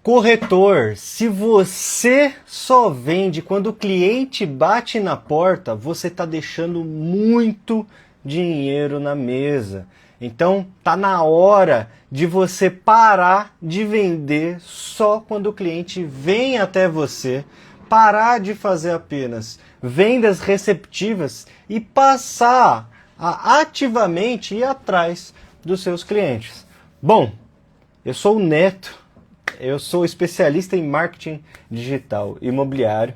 Corretor, se você só vende quando o cliente bate na porta, você está deixando muito dinheiro na mesa. Então, tá na hora de você parar de vender só quando o cliente vem até você, parar de fazer apenas vendas receptivas e passar a ativamente ir atrás dos seus clientes. Bom, eu sou o Neto. Eu sou especialista em marketing digital imobiliário.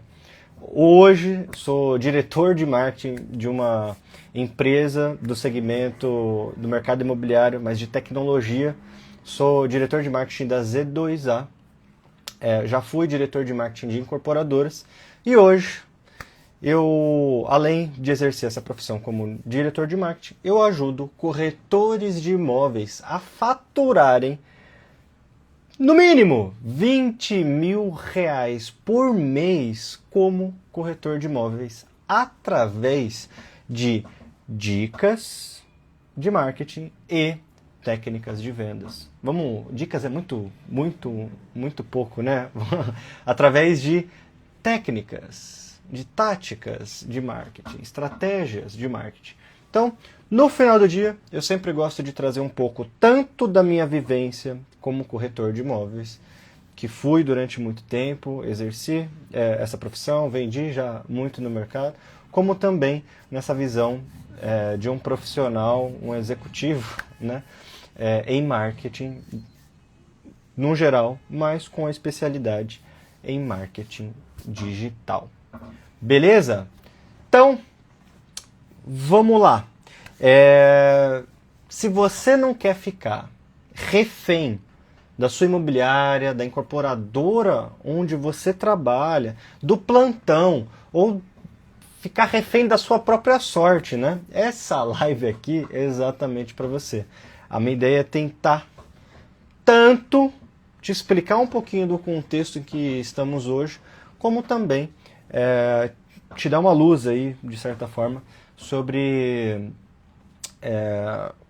Hoje sou diretor de marketing de uma empresa do segmento do mercado imobiliário, mas de tecnologia. Sou diretor de marketing da Z2A. Já fui diretor de marketing de incorporadoras. E hoje, além de exercer essa profissão como diretor de marketing, eu ajudo corretores de imóveis a faturarem no mínimo R$20 mil por mês como corretor de imóveis através de dicas de marketing e técnicas de vendas. Dicas é muito pouco, né? Através de técnicas, de táticas de marketing, estratégias de marketing. Então, no final do dia, eu sempre gosto de trazer um pouco tanto da minha vivência como corretor de imóveis, que fui durante muito tempo, exerci essa profissão, vendi já muito no mercado, como também nessa visão de um profissional, um executivo, né, em marketing no geral, mas com a especialidade em marketing digital. Beleza? Então, vamos lá. Se você não quer ficar refém da sua imobiliária, da incorporadora onde você trabalha, do plantão, ou ficar refém da sua própria sorte, né? Essa live aqui é exatamente para você. A minha ideia é tentar tanto te explicar um pouquinho do contexto em que estamos hoje, como também te dar uma luz aí, de certa forma, sobre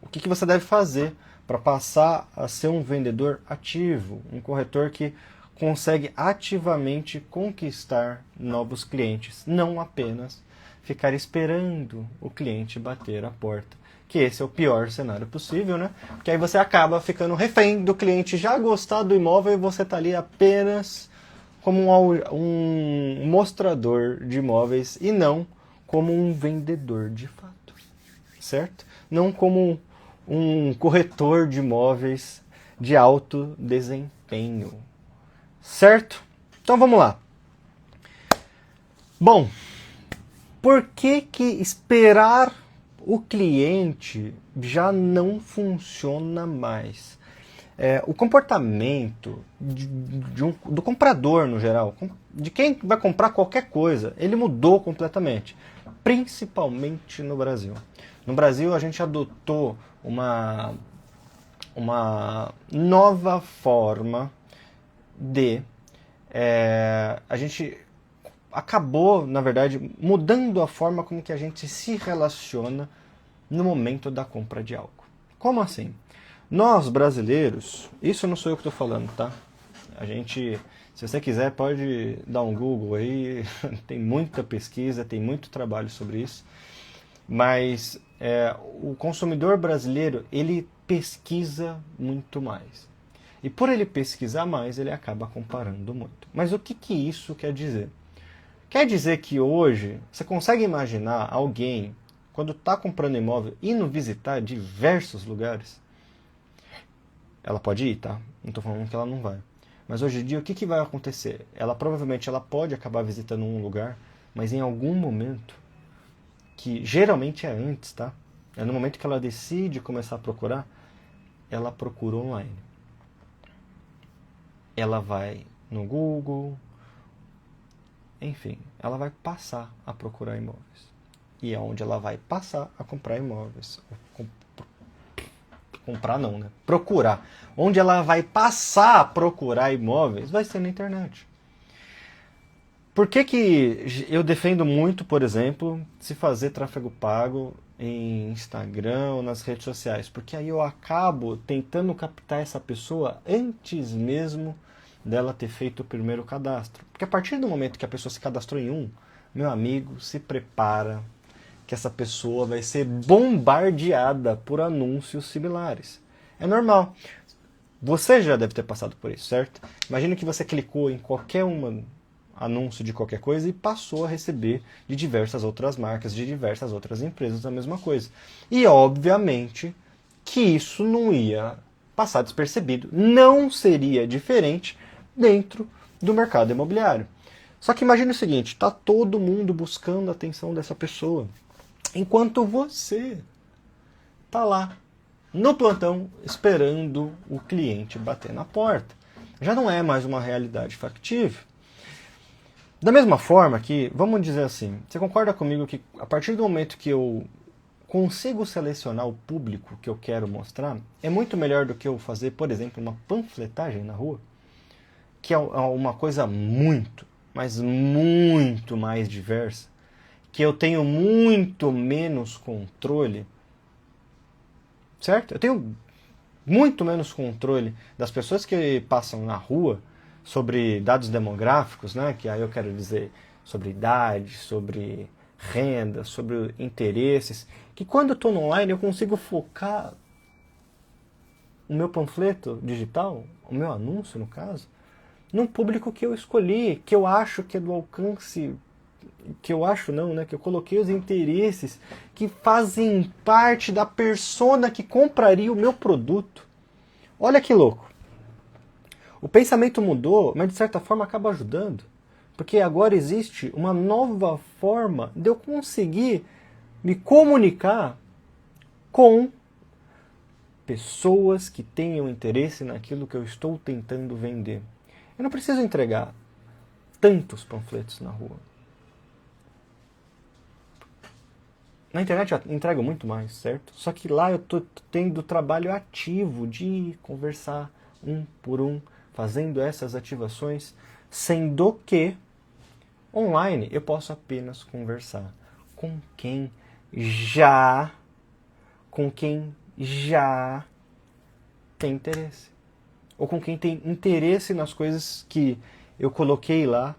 o que você deve fazer para passar a ser um vendedor ativo, um corretor que consegue ativamente conquistar novos clientes, não apenas ficar esperando o cliente bater a porta, que esse é o pior cenário possível, né? Porque aí você acaba ficando refém do cliente já gostar do imóvel e você está ali apenas como um mostrador de imóveis e não como um vendedor de fato, certo? Não como um corretor de imóveis de alto desempenho, certo? Então vamos lá. Bom, por que esperar o cliente já não funciona mais? O comportamento do comprador no geral, de quem vai comprar qualquer coisa, ele mudou completamente, principalmente no Brasil. No Brasil a gente adotou uma nova forma de... a gente acabou, na verdade, mudando a forma como que a gente se relaciona no momento da compra de algo. Como assim? Nós, brasileiros, isso não sou eu que estou falando, tá? Se você quiser, pode dar um Google aí, tem muita pesquisa, tem muito trabalho sobre isso, mas o consumidor brasileiro, ele pesquisa muito mais. E por ele pesquisar mais, ele acaba comparando muito. Mas o que isso quer dizer? Quer dizer que hoje, você consegue imaginar alguém, quando está comprando imóvel, indo visitar diversos lugares? Ela pode ir, tá? Não estou falando que ela não vai. Mas hoje em dia, o que vai acontecer? Provavelmente ela pode acabar visitando um lugar, mas em algum momento, que geralmente é antes, tá? É no momento que ela decide começar a procurar, ela procura online. Ela vai no Google, enfim, ela vai passar a procurar imóveis. E é onde ela vai passar a comprar imóveis. Comprar não, né? Procurar. Onde ela vai passar a procurar imóveis vai ser na internet. Por que eu defendo muito, por exemplo, se fazer tráfego pago em Instagram ou nas redes sociais? Porque aí eu acabo tentando captar essa pessoa antes mesmo dela ter feito o primeiro cadastro. Porque a partir do momento que a pessoa se cadastrou em um, meu amigo, se prepara que essa pessoa vai ser bombardeada por anúncios similares. É normal. Você já deve ter passado por isso, certo? Imagina que você clicou em qualquer anúncio de qualquer coisa e passou a receber de diversas outras marcas, de diversas outras empresas a mesma coisa. E obviamente que isso não ia passar despercebido. Não seria diferente dentro do mercado imobiliário. Só que imagine o seguinte, está todo mundo buscando a atenção dessa pessoa, enquanto você está lá no plantão esperando o cliente bater na porta. Já não é mais uma realidade factível. Da mesma forma que, vamos dizer assim, você concorda comigo que a partir do momento que eu consigo selecionar o público que eu quero mostrar, é muito melhor do que eu fazer, por exemplo, uma panfletagem na rua, que é uma coisa muito, mas muito mais diversa, que eu tenho muito menos controle, certo? Eu tenho muito menos controle das pessoas que passam na rua sobre dados demográficos, né? Que aí eu quero dizer sobre idade, sobre renda, sobre interesses, que quando eu estou no online eu consigo focar o meu panfleto digital, o meu anúncio no caso, num público que eu escolhi, que eu acho que é do alcance, que eu acho não, né? Que eu coloquei os interesses que fazem parte da persona que compraria o meu produto. Olha que louco. O pensamento mudou, mas de certa forma acaba ajudando. Porque agora existe uma nova forma de eu conseguir me comunicar com pessoas que tenham interesse naquilo que eu estou tentando vender. Eu não preciso entregar tantos panfletos na rua. Na internet eu entrego muito mais, certo? Só que lá eu estou tendo trabalho ativo de conversar um por um, fazendo essas ativações, sendo que online eu posso apenas conversar com quem já tem interesse. Ou com quem tem interesse nas coisas que eu coloquei lá,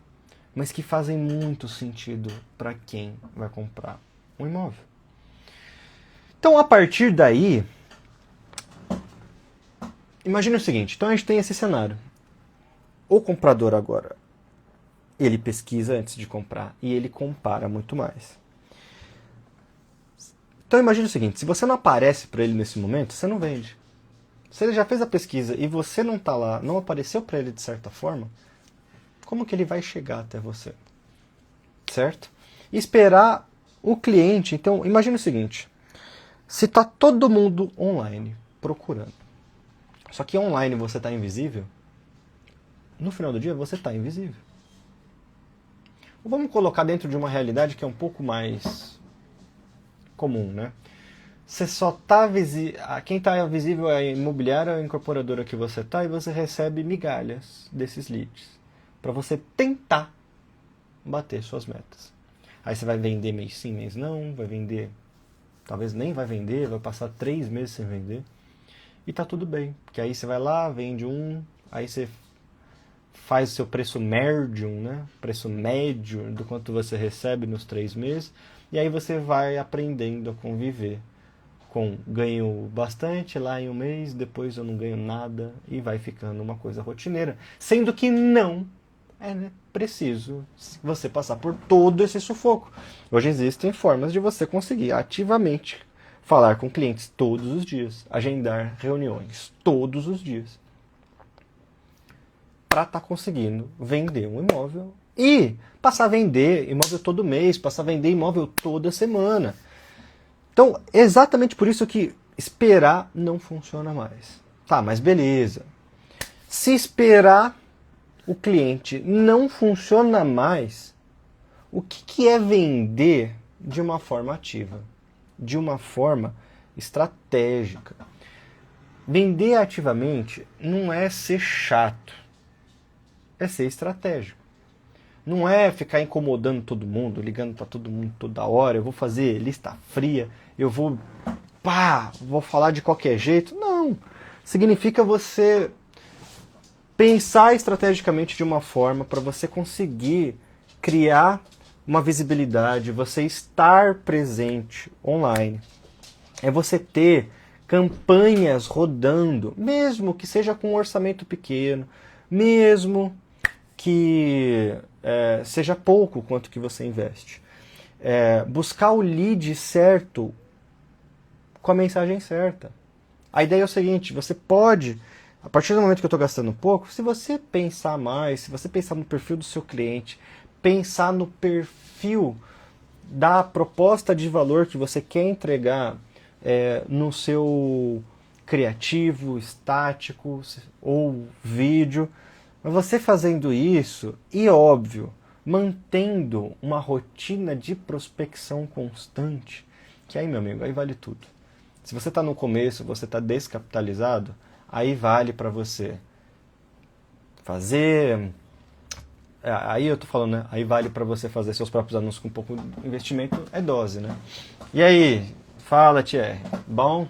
mas que fazem muito sentido para quem vai comprar um imóvel. Então, a partir daí, imagine o seguinte, então a gente tem esse cenário. O comprador agora, ele pesquisa antes de comprar e ele compara muito mais. Então imagine o seguinte, se você não aparece para ele nesse momento, você não vende. Se ele já fez a pesquisa e você não está lá, não apareceu para ele de certa forma, como que ele vai chegar até você? Certo? E esperar o cliente. Então, imagine o seguinte, se está todo mundo online procurando, só que online você está invisível, no final do dia você está invisível. Ou vamos colocar dentro de uma realidade que é um pouco mais comum, né? Você só está visível, quem está visível é a imobiliária ou a incorporadora que você está e você recebe migalhas desses leads para você tentar bater suas metas. Aí você vai vender mês sim, mês não, vai vender, talvez nem vai vender, vai passar 3 meses sem vender e tá tudo bem, porque aí você vai lá, vende aí você faz o seu preço médium, né? Preço médio do quanto você recebe nos 3 meses e aí você vai aprendendo a conviver com ganho bastante lá em um mês, depois eu não ganho nada e vai ficando uma coisa rotineira. Sendo que não é preciso você passar por todo esse sufoco. Hoje existem formas de você conseguir ativamente falar com clientes todos os dias, agendar reuniões todos os dias, para estar conseguindo vender um imóvel e passar a vender imóvel todo mês, passar a vender imóvel toda semana. Então, exatamente por isso que esperar não funciona mais. Tá, mas beleza. Se esperar o cliente não funciona mais, o que é vender de uma forma ativa? De uma forma estratégica. Vender ativamente não é ser chato, é ser estratégico. Não é ficar incomodando todo mundo, ligando para todo mundo toda hora, eu vou fazer lista fria, eu vou falar de qualquer jeito. Não. Significa você pensar estrategicamente de uma forma para você conseguir criar uma visibilidade, você estar presente online. É você ter campanhas rodando, mesmo que seja com um orçamento pequeno, mesmo que seja pouco quanto que você investe. Buscar o lead certo com a mensagem certa. A ideia é o seguinte, você pode, a partir do momento que eu estou gastando pouco, se você pensar mais, se você pensar no perfil do seu cliente, pensar no perfil da proposta de valor que você quer entregar no seu criativo, estático ou vídeo, mas você fazendo isso, e óbvio, mantendo uma rotina de prospecção constante, que aí, meu amigo, aí vale tudo. Se você está no começo, você está descapitalizado, aí vale para você fazer... Aí eu tô falando, né? Aí vale para você fazer seus próprios anúncios com pouco investimento, é dose, né? E aí, fala, Thierry. Bom?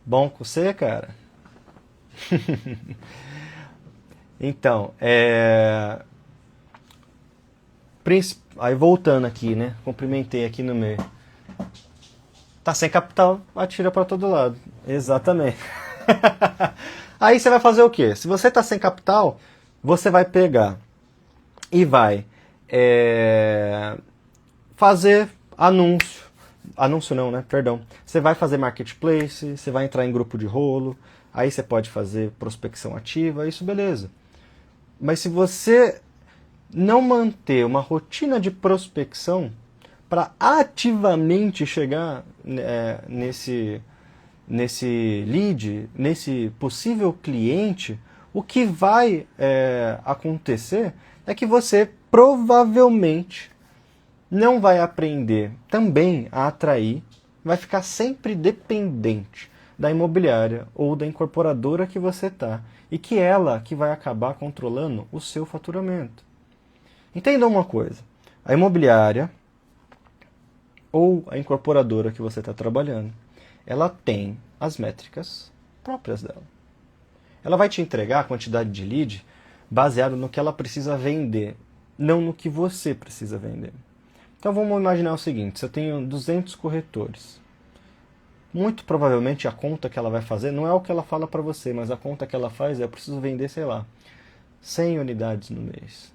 Bom com você, cara? Então, aí voltando aqui, né? Cumprimentei aqui no meio. Tá sem capital, atira para todo lado. Exatamente. Aí você vai fazer o quê? Se você tá sem capital, você vai pegar e vai fazer anúncio. Anúncio não, né? Perdão. Você vai fazer marketplace, você vai entrar em grupo de rolo, aí você pode fazer prospecção ativa, isso beleza. Mas se você não manter uma rotina de prospecção para ativamente chegar nesse lead, nesse possível cliente, o que vai acontecer é que você provavelmente não vai aprender também a atrair, vai ficar sempre dependente da imobiliária ou da incorporadora que você está, e que ela que vai acabar controlando o seu faturamento. Entenda uma coisa, a imobiliária ou a incorporadora que você está trabalhando, ela tem as métricas próprias dela. Ela vai te entregar a quantidade de lead baseado no que ela precisa vender, não no que você precisa vender. Então vamos imaginar o seguinte, se eu tenho 200 corretores, muito provavelmente a conta que ela vai fazer não é o que ela fala para você, mas a conta que ela faz é eu preciso vender, sei lá, 100 unidades no mês.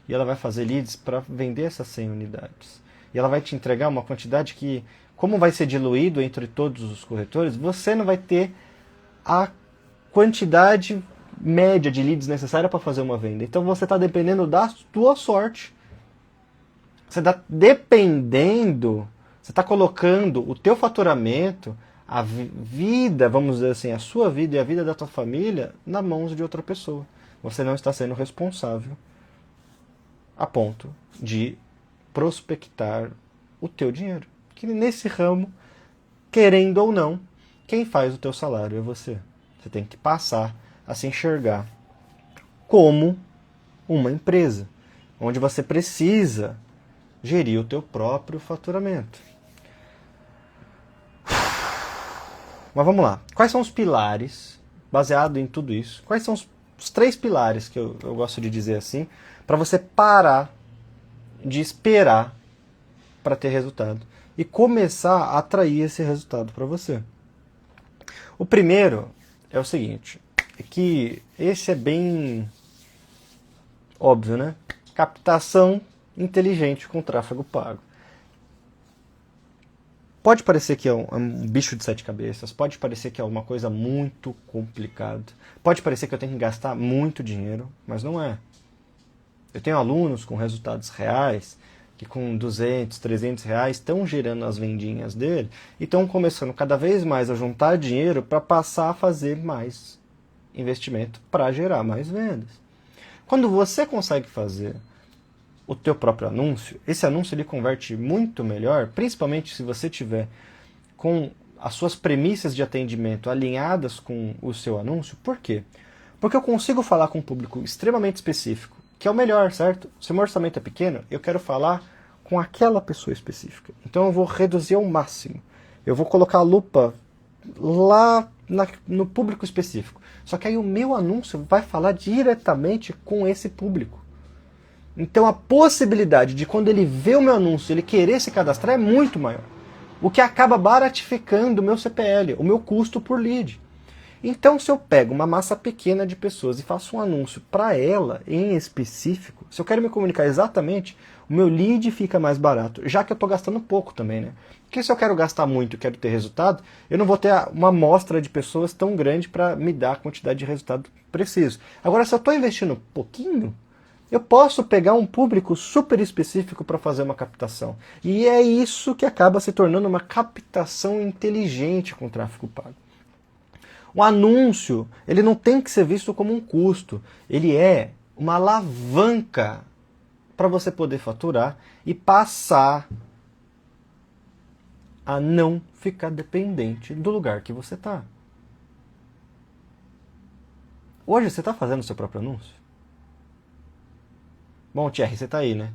E ela vai fazer leads para vender essas 100 unidades. E ela vai te entregar uma quantidade que, como vai ser diluído entre todos os corretores, você não vai ter a quantidade média de leads necessária para fazer uma venda. Então você está dependendo da sua sorte. Você está dependendo, você está colocando o teu faturamento, a vida, vamos dizer assim, a sua vida e a vida da tua família na mãos de outra pessoa. Você não está sendo responsável a ponto de prospectar o teu dinheiro. Que nesse ramo, querendo ou não, quem faz o teu salário é você. Você tem que passar a se enxergar como uma empresa, onde você precisa gerir o teu próprio faturamento. Mas vamos lá. Quais são os pilares, baseado em tudo isso, quais são os 3 pilares que eu gosto de dizer assim, para você parar de esperar para ter resultado e começar a atrair esse resultado para você? O primeiro é o seguinte, é que esse é bem óbvio, né? Captação inteligente com tráfego pago. Pode parecer que é um bicho de 7 cabeças, pode parecer que é uma coisa muito complicada, pode parecer que eu tenho que gastar muito dinheiro, mas não é. Eu tenho alunos com resultados reais que com 200, 300 reais estão gerando as vendinhas dele e estão começando cada vez mais a juntar dinheiro para passar a fazer mais investimento para gerar mais vendas. Quando você consegue fazer o teu próprio anúncio, esse anúncio ele converte muito melhor, principalmente se você tiver com as suas premissas de atendimento alinhadas com o seu anúncio. Por quê? Porque eu consigo falar com um público extremamente específico, que é o melhor, certo? Se o meu orçamento é pequeno, eu quero falar com aquela pessoa específica. Então eu vou reduzir ao máximo. Eu vou colocar a lupa lá no público específico. Só que aí o meu anúncio vai falar diretamente com esse público. Então a possibilidade de quando ele vê o meu anúncio, ele querer se cadastrar é muito maior. O que acaba baratificando o meu CPL, o meu custo por lead. Então se eu pego uma massa pequena de pessoas e faço um anúncio para ela em específico, se eu quero me comunicar exatamente, o meu lead fica mais barato, já que eu estou gastando pouco também, né? Porque se eu quero gastar muito e quero ter resultado, eu não vou ter uma amostra de pessoas tão grande para me dar a quantidade de resultado preciso. Agora, se eu estou investindo pouquinho, eu posso pegar um público super específico para fazer uma captação. E é isso que acaba se tornando uma captação inteligente com tráfego pago. O anúncio, ele não tem que ser visto como um custo. Ele é uma alavanca para você poder faturar e passar a não ficar dependente do lugar que você está. Hoje você está fazendo o seu próprio anúncio? Bom, Thierry, você está aí, né?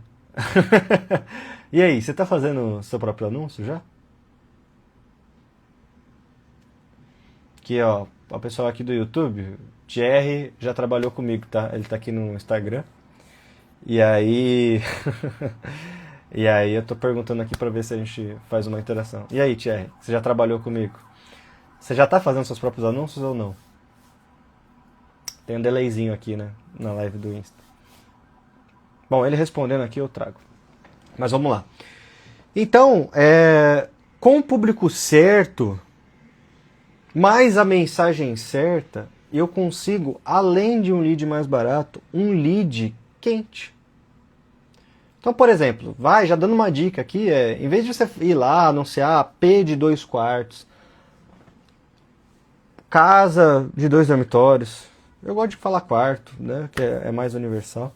E aí, você está fazendo o seu próprio anúncio já? Aqui, ó, o pessoal aqui do YouTube, Thierry já trabalhou comigo, tá? Ele tá aqui no Instagram. E aí... e aí eu tô perguntando aqui pra ver se a gente faz uma interação. E aí, Thierry, você já trabalhou comigo? Você já tá fazendo seus próprios anúncios ou não? Tem um delayzinho aqui, né? Na live do Insta. Bom, ele respondendo aqui eu trago. Mas vamos lá. Então, com o público certo, mais a mensagem certa, eu consigo, além de um lead mais barato, um lead quente. Então, por exemplo, já dando uma dica aqui, em vez de você ir lá anunciar P de 2 quartos, casa de 2 dormitórios, eu gosto de falar quarto, né, que é mais universal.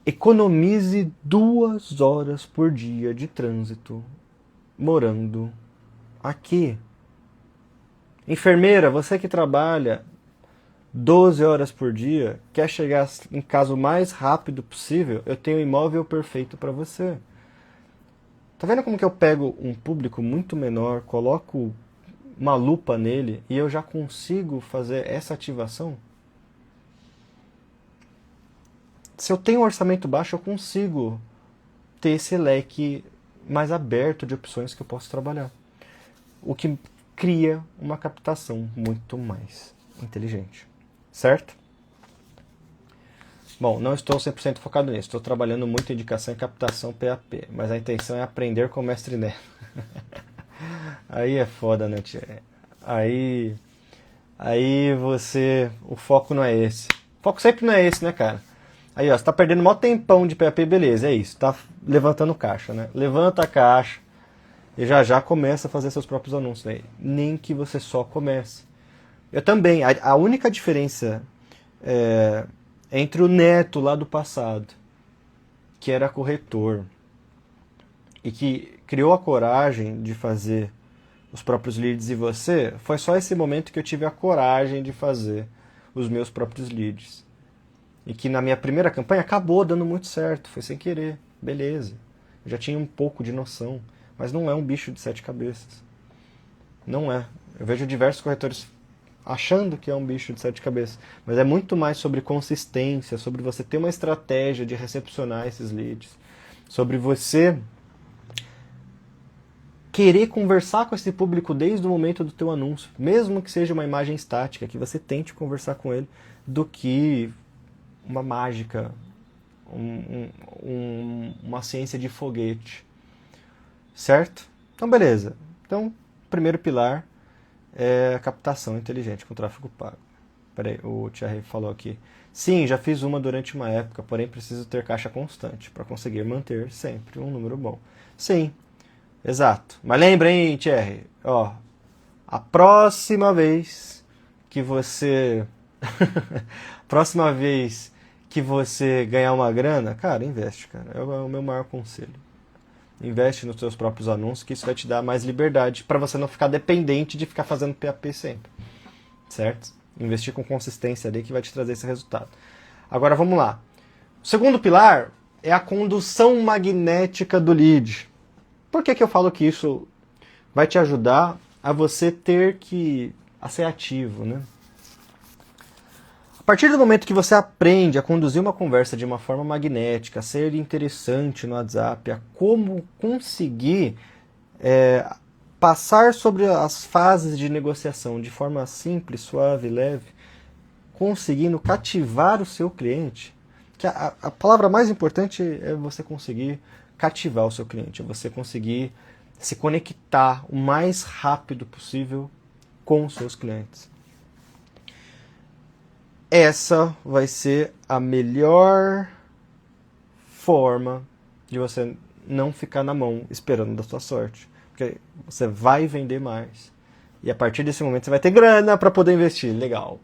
Economize 2 horas por dia de trânsito morando aqui. Enfermeira, você que trabalha 12 horas por dia, quer chegar em casa o mais rápido possível, eu tenho o imóvel perfeito para você. Tá vendo como que eu pego um público muito menor, coloco uma lupa nele e eu já consigo fazer essa ativação? Se eu tenho um orçamento baixo, eu consigo ter esse leque mais aberto de opções que eu posso trabalhar. O que cria uma captação muito mais inteligente. Certo? Bom, não estou 100% focado nisso. Estou trabalhando muito em indicação e captação PAP. Mas a intenção é aprender com o mestre Né. Aí é foda, né, tia? Aí você... O foco não é esse. O foco sempre não é esse, né, cara? Aí, ó, você tá perdendo mó tempão de PAP, beleza, é isso. Tá levantando caixa, né? Levanta a caixa e já começa a fazer seus próprios anúncios aí. Nem que você só comece. Eu também. A única diferença entre o Neto lá do passado, que era corretor, e que criou a coragem de fazer os próprios leads, e você, foi só esse momento que eu tive a coragem de fazer os meus próprios leads. E que na minha primeira campanha acabou dando muito certo, foi sem querer, beleza. Eu já tinha um pouco de noção, mas não é um bicho de 7 cabeças. Não é. Eu vejo diversos corretores achando que é um bicho de 7 cabeças, mas é muito mais sobre consistência, sobre você ter uma estratégia de recepcionar esses leads, sobre você querer conversar com esse público desde o momento do teu anúncio, mesmo que seja uma imagem estática, que você tente conversar com ele, do que uma mágica, uma ciência de foguete. Certo? Então, beleza. Então, primeiro pilar é a captação inteligente com tráfego pago. Peraí, o Thierry falou aqui. Sim, já fiz uma durante uma época, porém preciso ter caixa constante para conseguir manter sempre um número bom. Sim, exato. Mas lembra, hein, Thierry? Ó, a próxima vez que você... próxima vez que você ganhar uma grana, cara, investe, cara. É o meu maior conselho. Investe nos seus próprios anúncios, que isso vai te dar mais liberdade para você não ficar dependente de ficar fazendo PAP sempre. Certo? Investir com consistência ali que vai te trazer esse resultado. Agora vamos lá. O segundo pilar é a condução magnética do lead. Por que eu falo que isso vai te ajudar a você ter a ser ativo, né? A partir do momento que você aprende a conduzir uma conversa de uma forma magnética, a ser interessante no WhatsApp, a como conseguir passar sobre as fases de negociação de forma simples, suave, leve, conseguindo cativar o seu cliente, que a palavra mais importante é você conseguir cativar o seu cliente, é você conseguir se conectar o mais rápido possível com os seus clientes. Essa vai ser a melhor forma de você não ficar na mão esperando da sua sorte. Porque você vai vender mais. E a partir desse momento você vai ter grana para poder investir. Legal.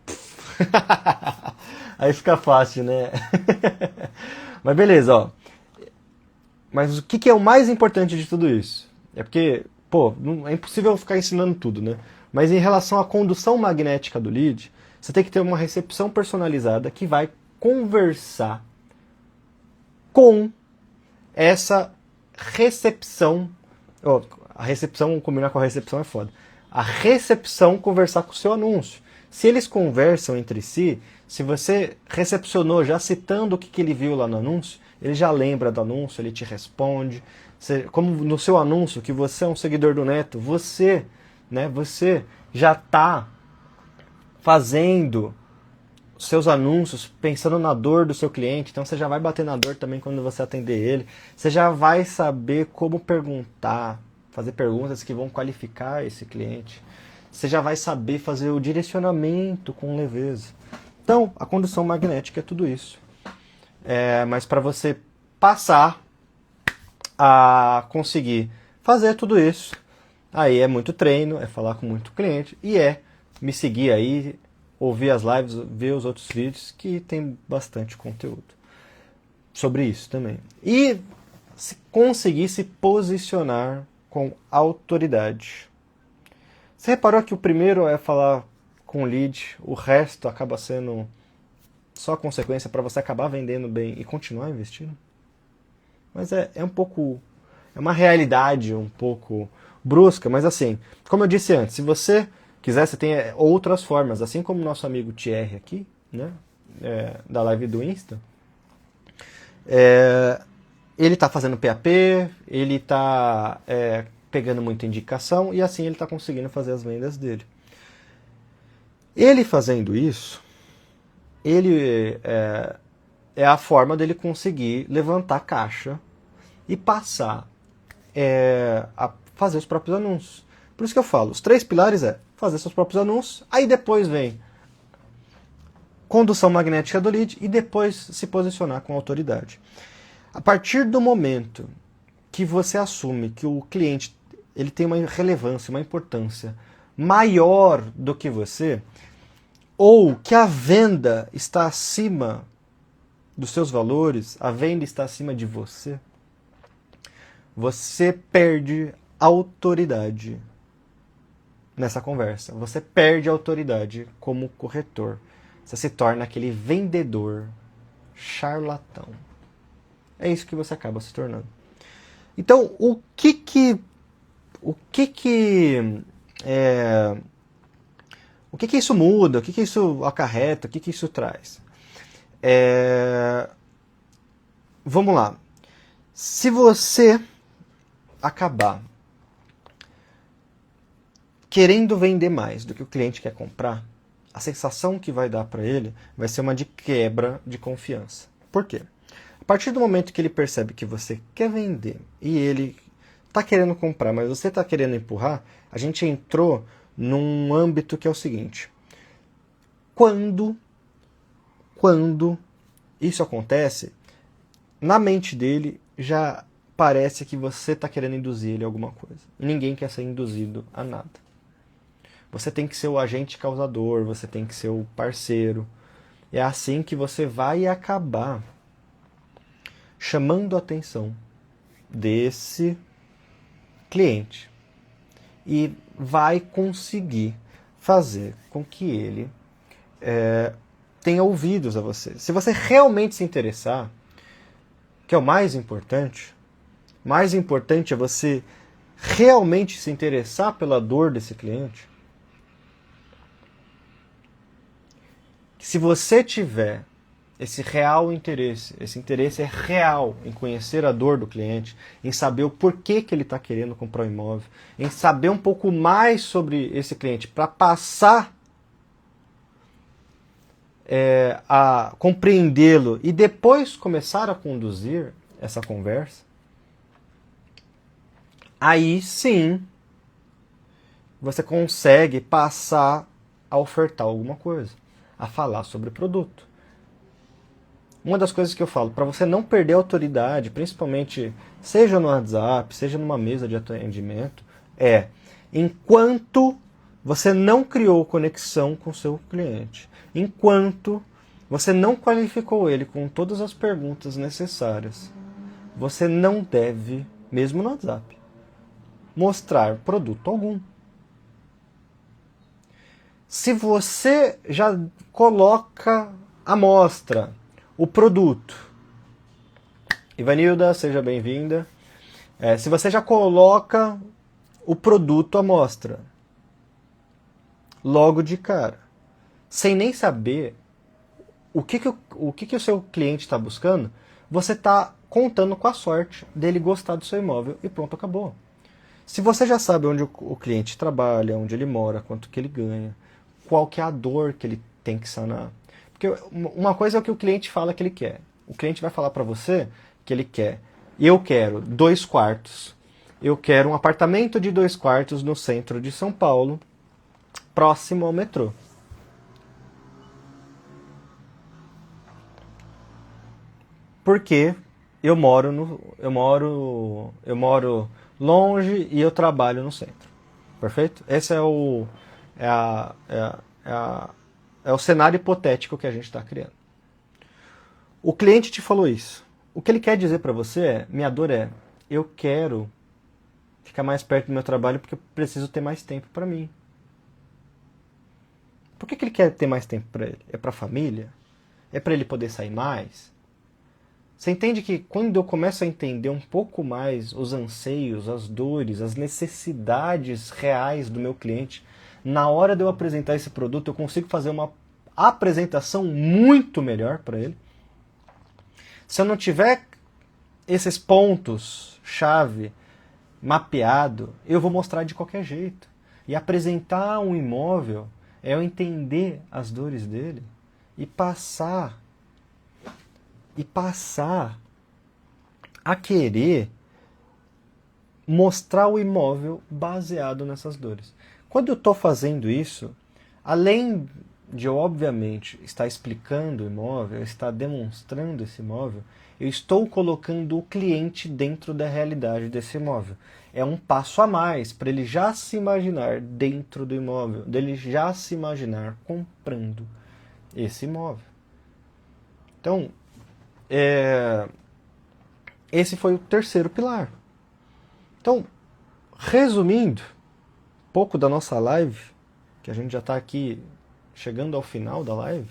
Aí fica fácil, né? Mas beleza, ó. Mas o que é o mais importante de tudo isso? É porque, é impossível ficar ensinando tudo, né? Mas em relação à condução magnética do lead, você tem que ter uma recepção personalizada que vai conversar com essa recepção. A recepção, combinar com a recepção é foda. A recepção conversar com o seu anúncio. Se eles conversam entre si, se você recepcionou já citando o que ele viu lá no anúncio, ele já lembra do anúncio, ele te responde. Como no seu anúncio, que você é um seguidor do Neto, você já está fazendo seus anúncios pensando na dor do seu cliente, então você já vai bater na dor também quando você atender ele, você já vai saber como perguntar, fazer perguntas que vão qualificar esse cliente, você já vai saber fazer o direcionamento com leveza. Então, a condução magnética é tudo isso. Mas para você passar a conseguir fazer tudo isso, aí é muito treino, é falar com muito cliente e me seguir aí, ouvir as lives, ver os outros vídeos que tem bastante conteúdo sobre isso também. E conseguir se posicionar com autoridade. Você reparou que o primeiro é falar com lead, o resto acaba sendo só consequência para você acabar vendendo bem e continuar investindo? Mas é uma realidade um pouco brusca, mas assim, como eu disse antes, se você quiser, você tem outras formas, assim como o nosso amigo Thierry aqui, né, da live do Insta, ele está fazendo PAP, ele está pegando muita indicação e assim ele está conseguindo fazer as vendas dele. Ele fazendo isso, é a forma dele conseguir levantar caixa e passar a fazer os próprios anúncios. Por isso que eu falo, os 3 pilares fazer seus próprios anúncios, aí depois vem condução magnética do lead e depois se posicionar com autoridade. A partir do momento que você assume que o cliente ele tem uma relevância, uma importância maior do que você, ou que a venda está acima dos seus valores, a venda está acima de você, você perde autoridade nessa conversa. Você perde autoridade como corretor. Você se torna aquele vendedor charlatão. É isso que você acaba se tornando. Então, o que isso muda? O que isso acarreta? O que isso traz? Vamos lá. Se você acabar querendo vender mais do que o cliente quer comprar, a sensação que vai dar para ele vai ser uma de quebra de confiança. Por quê? A partir do momento que ele percebe que você quer vender e ele está querendo comprar, mas você está querendo empurrar, a gente entrou num âmbito que é o seguinte. Quando isso acontece, na mente dele já parece que você está querendo induzir ele a alguma coisa. E ninguém quer ser induzido a nada. Você tem que ser o agente causador, você tem que ser o parceiro. É assim que você vai acabar chamando a atenção desse cliente. E vai conseguir fazer com que ele tenha ouvidos a você. Se você realmente se interessar, que é o mais importante é você realmente se interessar pela dor desse cliente, se você tiver esse real interesse, esse interesse é real em conhecer a dor do cliente, em saber o porquê que ele está querendo comprar o imóvel, em saber um pouco mais sobre esse cliente, para passar a compreendê-lo e depois começar a conduzir essa conversa, aí sim você consegue passar a ofertar alguma coisa, a falar sobre o produto. Uma das coisas que eu falo, para você não perder a autoridade, principalmente seja no WhatsApp, seja numa mesa de atendimento, é enquanto você não criou conexão com o seu cliente, enquanto você não qualificou ele com todas as perguntas necessárias, você não deve, mesmo no WhatsApp, mostrar produto algum. Se você já coloca à mostra o produto, Ivanilda, seja bem-vinda. Se você já coloca o produto à mostra, logo de cara, sem nem saber o que o seu cliente está buscando, você está contando com a sorte dele gostar do seu imóvel e pronto, acabou. Se você já sabe onde o cliente trabalha, onde ele mora, quanto que ele ganha, qual que é a dor que ele tem que sanar. Porque uma coisa é o que o cliente fala que ele quer. O cliente vai falar para você que ele quer. Eu quero 2 quartos. Eu quero um apartamento de 2 quartos no centro de São Paulo, próximo ao metrô. Porque eu moro longe e eu trabalho no centro. Perfeito? Esse é o cenário hipotético que a gente está criando. O cliente te falou isso. O que ele quer dizer para você é, minha dor é, eu quero ficar mais perto do meu trabalho porque eu preciso ter mais tempo para mim. Por que ele quer ter mais tempo para ele? É para a família? É para ele poder sair mais? Você entende que quando eu começo a entender um pouco mais os anseios, as dores, as necessidades reais do meu cliente, na hora de eu apresentar esse produto, eu consigo fazer uma apresentação muito melhor para ele? Se eu não tiver esses pontos-chave mapeado, eu vou mostrar de qualquer jeito. E apresentar um imóvel é eu entender as dores dele e passar a querer mostrar o imóvel baseado nessas dores. Quando eu estou fazendo isso, além de eu, obviamente, estar explicando o imóvel, estar demonstrando esse imóvel, eu estou colocando o cliente dentro da realidade desse imóvel. É um passo a mais para ele já se imaginar dentro do imóvel, dele já se imaginar comprando esse imóvel. Então, esse foi o terceiro pilar. Então, resumindo um pouco da nossa live, que a gente já está aqui chegando ao final da live,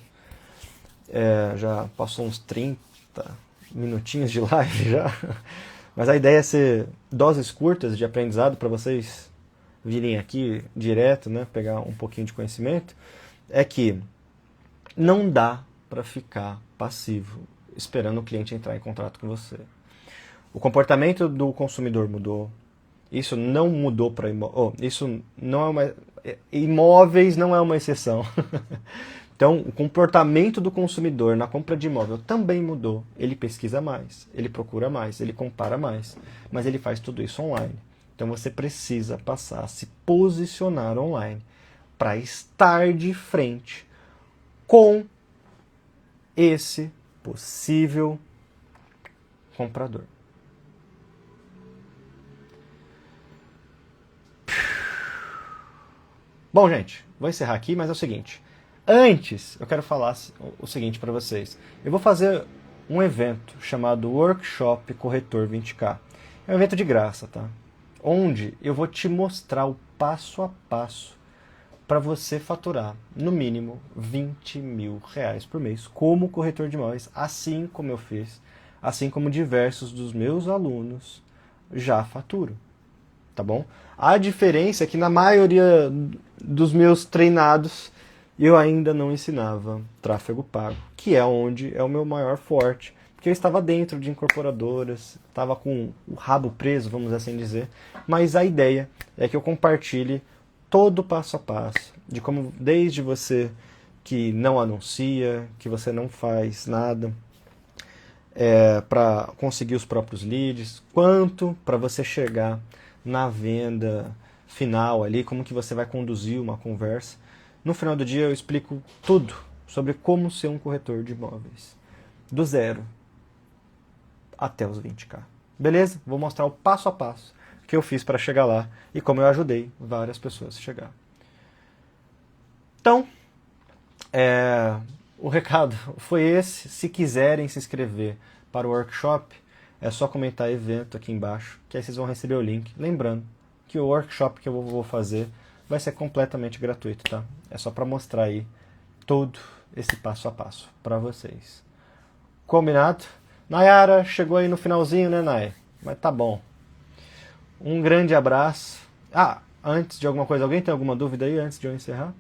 já passou uns 30 minutinhos de live já, mas a ideia é ser doses curtas de aprendizado para vocês virem aqui direto, né, pegar um pouquinho de conhecimento, é que não dá para ficar passivo esperando o cliente entrar em contato com você. O comportamento do consumidor mudou. Isso não mudou para imóveis não é uma exceção. Então, o comportamento do consumidor na compra de imóvel também mudou. Ele pesquisa mais, ele procura mais, ele compara mais, mas ele faz tudo isso online. Então, você precisa passar a se posicionar online para estar de frente com esse possível comprador. Bom, gente, vou encerrar aqui, mas é o seguinte. Antes, eu quero falar o seguinte para vocês. Eu vou fazer um evento chamado Workshop Corretor 20K. É um evento de graça, tá? Onde eu vou te mostrar o passo a passo para você faturar, no mínimo, R$20.000 por mês como corretor de imóveis, assim como eu fiz, assim como diversos dos meus alunos já faturam. tá bom? A diferença é que na maioria dos meus treinados eu ainda não ensinava tráfego pago, que é onde é o meu maior forte, porque eu estava dentro de incorporadoras, estava com o rabo preso, vamos assim dizer, mas a ideia é que eu compartilhe todo o passo a passo, de como desde você que não anuncia, que você não faz nada para conseguir os próprios leads, quanto para você chegar na venda final ali, como que você vai conduzir uma conversa. No final do dia eu explico tudo sobre como ser um corretor de imóveis, do zero até os 20k. Beleza? Vou mostrar o passo a passo que eu fiz para chegar lá e como eu ajudei várias pessoas a chegar. Então, o recado foi esse. Se quiserem se inscrever para o workshop, é só comentar evento aqui embaixo, que aí vocês vão receber o link. Lembrando que o workshop que eu vou fazer vai ser completamente gratuito, tá? É só para mostrar aí todo esse passo a passo para vocês. Combinado? Nayara chegou aí no finalzinho, né, Nay? Mas tá bom. Um grande abraço. Antes de alguma coisa, alguém tem alguma dúvida aí antes de eu encerrar?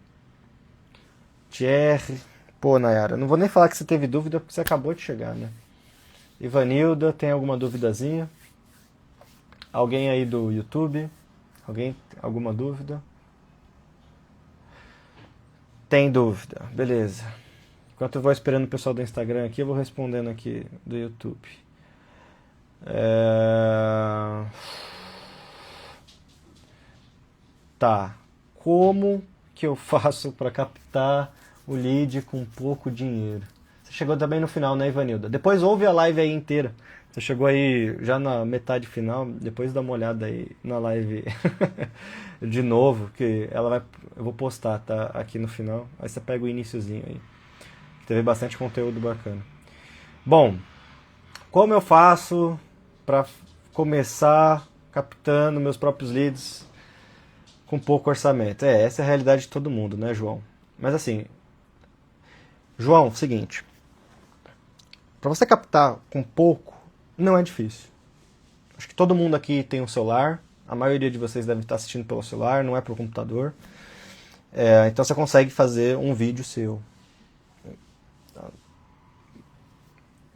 Thierry. Pô, Nayara, não vou nem falar que você teve dúvida porque você acabou de chegar, né? Ivanilda, tem alguma duvidazinha? Alguém aí do YouTube? Alguém, alguma dúvida? Tem dúvida, beleza. Enquanto eu vou esperando o pessoal do Instagram aqui, eu vou respondendo aqui do YouTube. Tá. Como que eu faço para captar o lead com pouco dinheiro? Você chegou também no final, né, Ivanilda? Depois ouve a live aí inteira. Você chegou aí já na metade final, depois dá uma olhada aí na live de novo, que eu vou postar, tá, aqui no final. Aí você pega o iniciozinho aí. Teve bastante conteúdo bacana. Bom, como eu faço para começar captando meus próprios leads com pouco orçamento? Essa é a realidade de todo mundo, né, João? Mas assim, João, seguinte, para você captar com pouco, não é difícil. Acho que todo mundo aqui tem um celular, a maioria de vocês deve estar assistindo pelo celular, não é pelo computador. Então você consegue fazer um vídeo seu.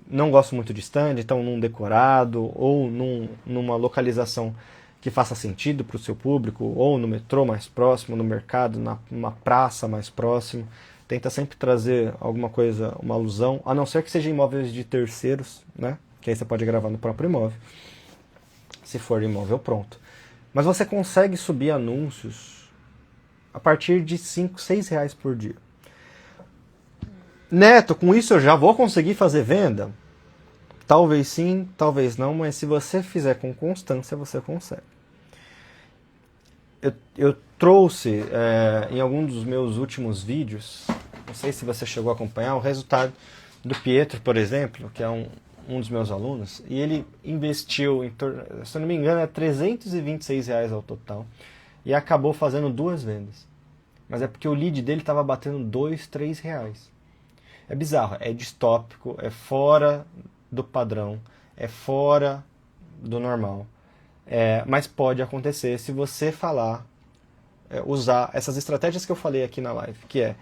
Não gosto muito de stand, então num decorado ou numa localização que faça sentido para o seu público, ou no metrô mais próximo, no mercado, numa praça mais próximo. Tenta sempre trazer alguma coisa, uma alusão, a não ser que seja imóveis de terceiros, né? Que aí você pode gravar no próprio imóvel, se for imóvel pronto. Mas você consegue subir anúncios a partir de 5, 6 reais por dia. Neto, com isso eu já vou conseguir fazer venda? Talvez sim, talvez não, mas se você fizer com constância, você consegue. Eu trouxe em algum dos meus últimos vídeos, não sei se você chegou a acompanhar, o resultado do Pietro, por exemplo, que é um dos meus alunos, e ele investiu, se eu não me engano, R$326 ao total, e acabou fazendo 2 vendas. Mas é porque o lead dele estava batendo R$2, R$3. É bizarro, é distópico, é fora do padrão, é fora do normal. Mas pode acontecer se você usar essas estratégias que eu falei aqui na live, que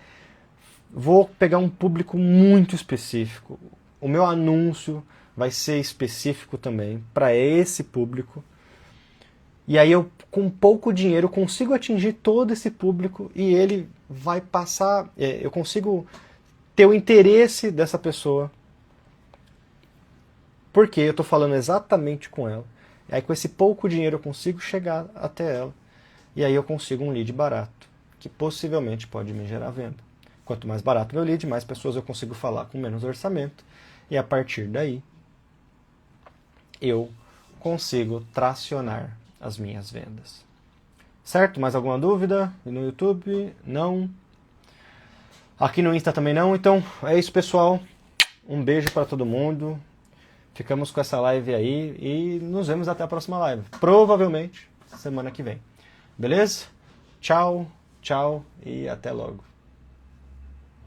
vou pegar um público muito específico, o meu anúncio vai ser específico também para esse público, e aí eu com pouco dinheiro consigo atingir todo esse público e ele vai passar, eu consigo ter o interesse dessa pessoa, porque eu estou falando exatamente com ela. E aí com esse pouco dinheiro eu consigo chegar até ela. E aí eu consigo um lead barato, que possivelmente pode me gerar venda. Quanto mais barato meu lead, mais pessoas eu consigo falar com menos orçamento. E a partir daí, eu consigo tracionar as minhas vendas. Certo? Mais alguma dúvida? E no YouTube? Não. Aqui no Insta também não. Então é isso, pessoal. Um beijo para todo mundo. Ficamos com essa live aí e nos vemos até a próxima live. Provavelmente semana que vem. Beleza? Tchau, tchau e até logo.